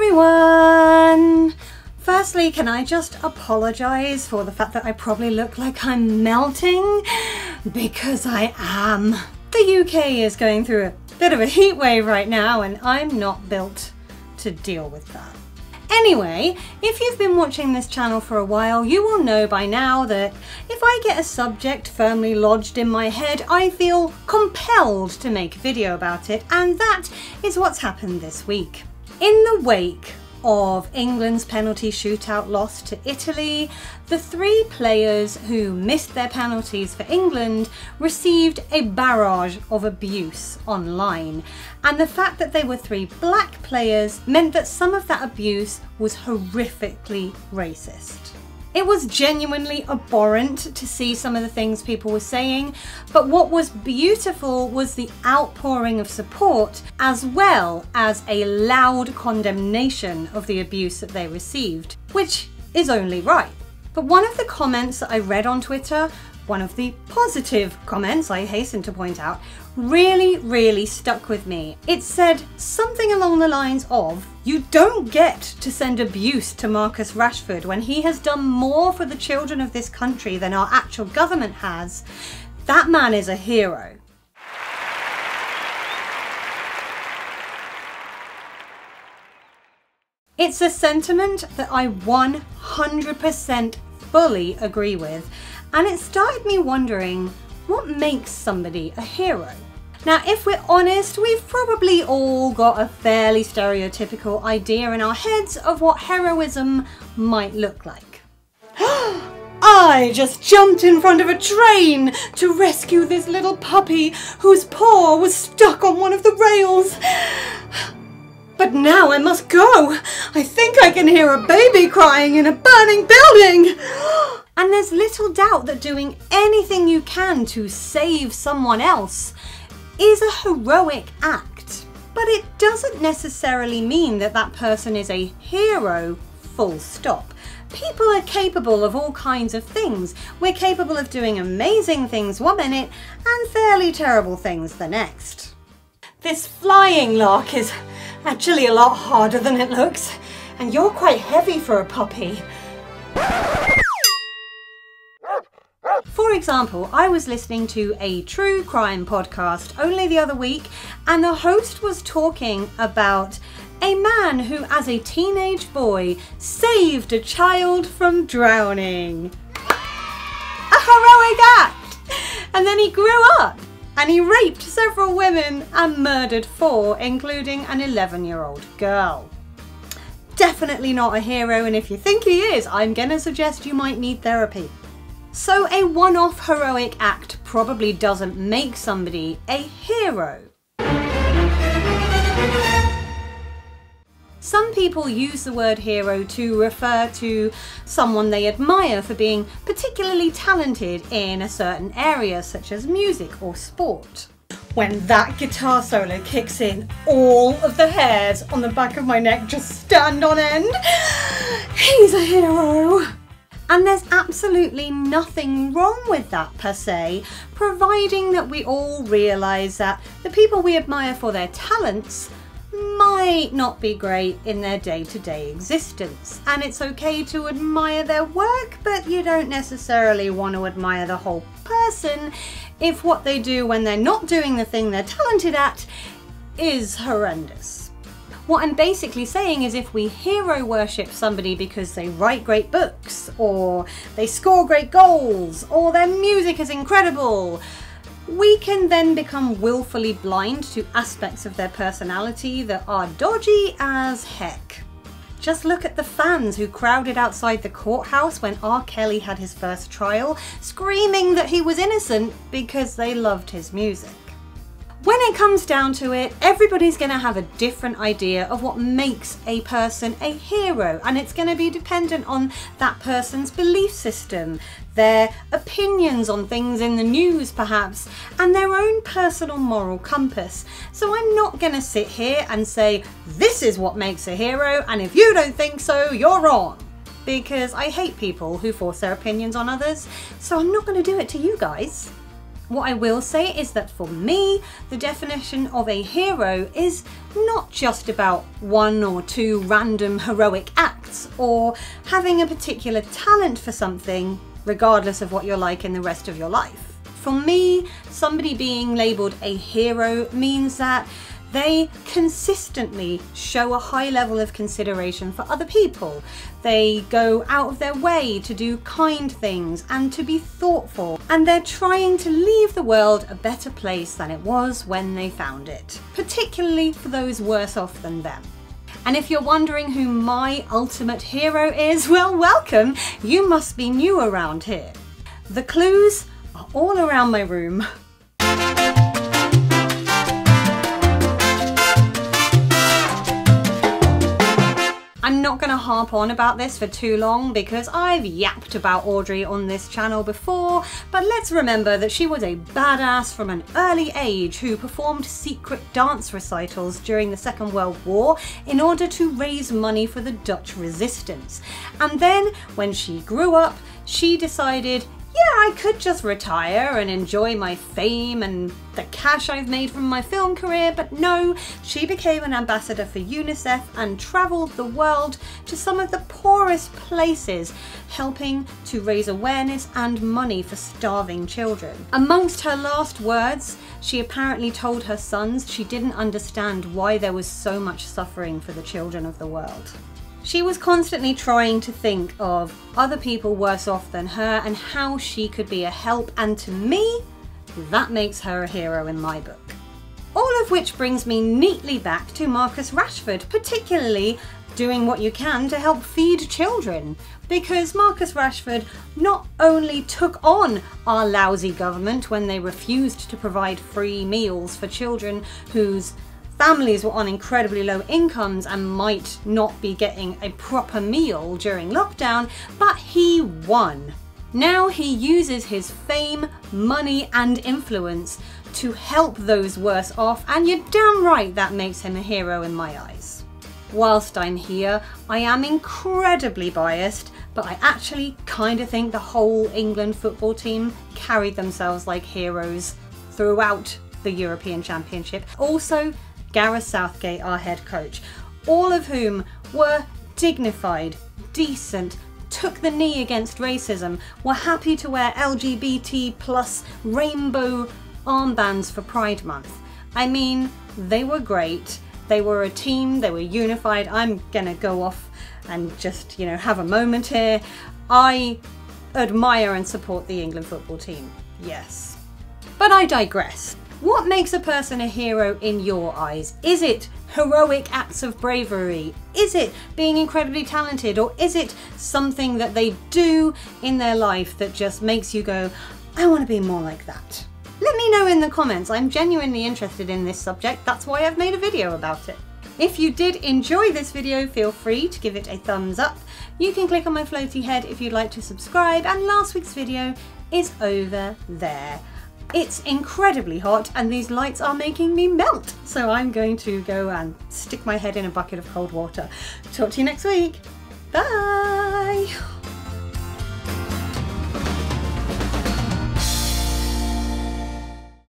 everyone! Firstly, can I just apologise for the fact that I probably look like I'm melting? Because I am. The UK is going through a bit of a heat wave right now and I'm not built to deal with that. Anyway, if you've been watching this channel for a while, you will know by now that if I get a subject firmly lodged in my head, I feel compelled to make a video about it, and that is what's happened this week. In the wake of England's penalty shootout loss to Italy, the three players who missed their penalties for England received a barrage of abuse online, and the fact that they were three black players meant that some of that abuse was horrifically racist. It was genuinely abhorrent to see some of the things people were saying, but what was beautiful was the outpouring of support as well as a loud condemnation of the abuse that they received, which is only right. But one of the comments that I read on Twitter, one of the positive comments, I hasten to point out, really stuck with me. It said something along the lines of, "You don't get to send abuse to Marcus Rashford when he has done more for the children of this country than our actual government has. That man is a hero." It's a sentiment that I 100% fully agree with, and it started me wondering, what makes somebody a hero? Now, if we're honest, we've probably all got a fairly stereotypical idea in our heads of what heroism might look like. I just jumped in front of a train to rescue this little puppy whose paw was stuck on one of the rails. But now I must go. I think I can hear a baby crying in a burning building. And there's little doubt that doing anything you can to save someone else is a heroic act. But it doesn't necessarily mean that that person is a hero, full stop. People are capable of all kinds of things. We're capable of doing amazing things one minute and fairly terrible things the next. This flying lark is actually a lot harder than it looks, and you're quite heavy for a puppy. For example, I was listening to a true crime podcast only the other week, and the host was talking about a man who, as a teenage boy, saved a child from drowning. A heroic act! And then he grew up and he raped several women and murdered 4, including an 11-year-old girl. Definitely not a hero, and if you think he is, I'm gonna suggest you might need therapy. So a one-off heroic act probably doesn't make somebody a hero. Some people use the word hero to refer to someone they admire for being particularly talented in a certain area, such as music or sport. When that guitar solo kicks in, all of the hairs on the back of my neck just stand on end. He's a hero. And there's absolutely nothing wrong with that per se, providing that we all realise that the people we admire for their talents might not be great in their day-to-day existence. And it's okay to admire their work, but you don't necessarily want to admire the whole person if what they do when they're not doing the thing they're talented at is horrendous. What I'm basically saying is, if we hero worship somebody because they write great books, or they score great goals, or their music is incredible, we can then become willfully blind to aspects of their personality that are dodgy as heck. Just look at the fans who crowded outside the courthouse when R. Kelly had his first trial, screaming that he was innocent because they loved his music. When it comes down to it, everybody's going to have a different idea of what makes a person a hero, and it's going to be dependent on that person's belief system, their opinions on things in the news perhaps, and their own personal moral compass. So I'm not going to sit here and say, this is what makes a hero, and if you don't think so, you're wrong. Because I hate people who force their opinions on others, so I'm not going to do it to you guys. What I will say is that for me, the definition of a hero is not just about one or two random heroic acts or having a particular talent for something, regardless of what you're like in the rest of your life. For me, somebody being labelled a hero means that they consistently show a high level of consideration for other people. They go out of their way to do kind things and to be thoughtful, and they're trying to leave the world a better place than it was when they found it, particularly for those worse off than them. And if you're wondering who my ultimate hero is, well, welcome! You must be new around here. The clues are all around my room. I'm not going to harp on about this for too long because I've yapped about Audrey on this channel before, but let's remember that she was a badass from an early age who performed secret dance recitals during the Second World War in order to raise money for the Dutch resistance. And then when she grew up, she decided, yeah, I could just retire and enjoy my fame and the cash I've made from my film career, but no, she became an ambassador for UNICEF and travelled the world to some of the poorest places, helping to raise awareness and money for starving children. Amongst her last words, she apparently told her sons she didn't understand why there was so much suffering for the children of the world. She was constantly trying to think of other people worse off than her and how she could be a help, and to me, that makes her a hero in my book. All of which brings me neatly back to Marcus Rashford, particularly doing what you can to help feed children, because Marcus Rashford not only took on our lousy government when they refused to provide free meals for children whose families were on incredibly low incomes and might not be getting a proper meal during lockdown, but he won. Now he uses his fame, money and influence to help those worse off, and you're damn right that makes him a hero in my eyes. Whilst I'm here, I am incredibly biased, but I actually kind of think the whole England football team carried themselves like heroes throughout the European Championship. Also, Gareth Southgate, our head coach, all of whom were dignified, decent, took the knee against racism, were happy to wear LGBT plus rainbow armbands for Pride Month. I mean, they were great. They were a team, they were unified. I'm gonna go off and just, have a moment here. I admire and support the England football team, yes. But I digress. What makes a person a hero in your eyes? Is it heroic acts of bravery? Is it being incredibly talented? Or is it something that they do in their life that just makes you go, I want to be more like that? Let me know in the comments. I'm genuinely interested in this subject. That's why I've made a video about it. If you did enjoy this video, feel free to give it a thumbs up. You can click on my floaty head if you'd like to subscribe, and last week's video is over there. It's incredibly hot and these lights are making me melt, so I'm going to go and stick my head in a bucket of cold water. Talk to you next week. Bye!